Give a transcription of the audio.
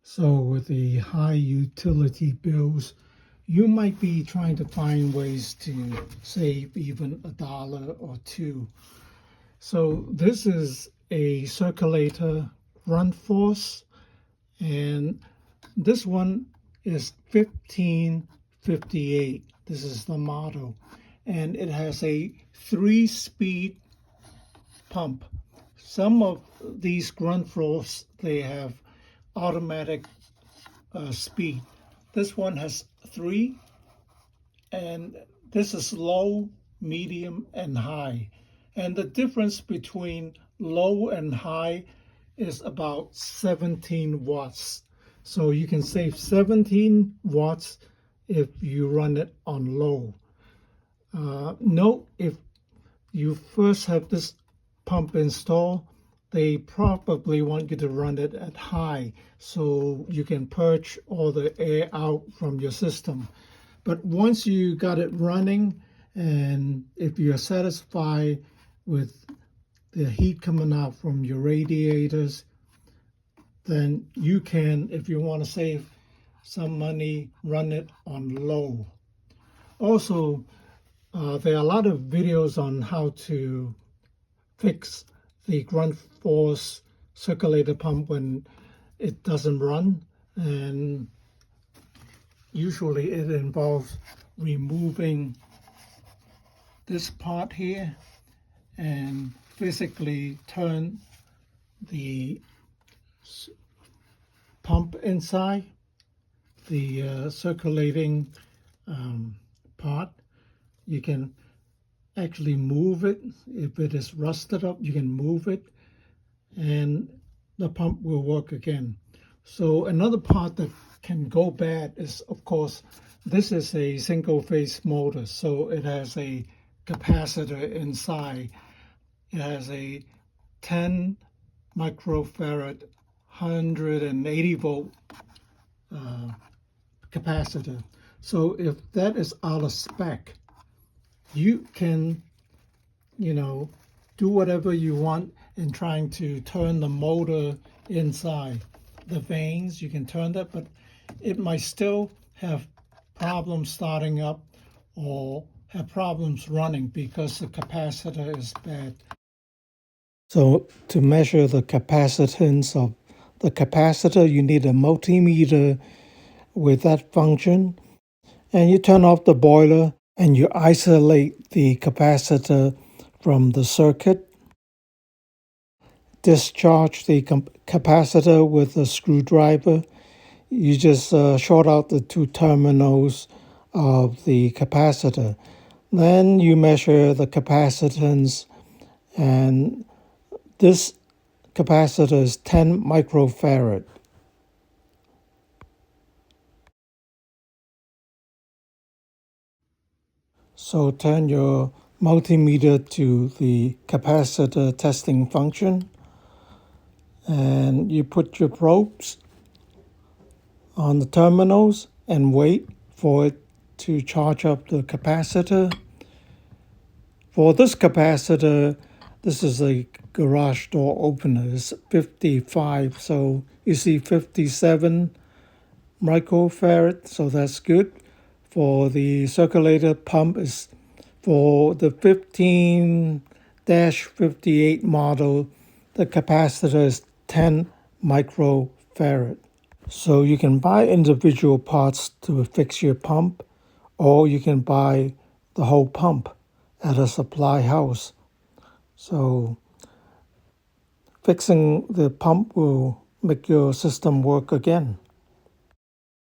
So with the high utility bills, you might be trying to find ways to save even $1 or $2. So this is a circulator GRUNDFOS, and this one is 1558. This is the model, and it has a 3-speed pump. Some of these GRUNDFOS, they have automatic speed. This one has 3, and this is low, medium, and high. And the difference between low and high is about 17 watts. So you can save 17 watts if you run it on low. Note, if you first have this pump installed, they probably want you to run it at high so you can purge all the air out from your system. But once you got it running, and if you're satisfied with the heat coming out from your radiators, then you can, if you want to save some money, run it on low. Also, there are a lot of videos on how to fix the GRUNDFOS circulator pump when it doesn't run, and usually it involves removing this part here and physically turn the pump inside the circulating part. You can actually move it. If it is rusted up, you can move it and the pump will work again. So another part that can go bad is, of course, this is a single phase motor, so it has a capacitor inside. It has a 10 microfarad 180 volt capacitor. So if that is out of spec, you can, do whatever you want in trying to turn the motor inside. The vanes, you can turn that, but it might still have problems starting up or have problems running because the capacitor is bad. So to measure the capacitance of the capacitor, you need a multimeter with that function. And you turn off the boiler and you isolate the capacitor from the circuit. Discharge the capacitor with a screwdriver. You just short out the 2 terminals of the capacitor. Then you measure the capacitance, and this capacitor is 10 microfarad. So turn your multimeter to the capacitor testing function, and you put your probes on the terminals and wait for it to charge up the capacitor. For this capacitor, this is a garage door opener. It's 55, so you see 57 microfarad, so that's good. For the circulator pump, is for the 15-58 model, the capacitor is 10 microfarad. So you can buy individual parts to fix your pump, or you can buy the whole pump at a supply house. So fixing the pump will make your system work again.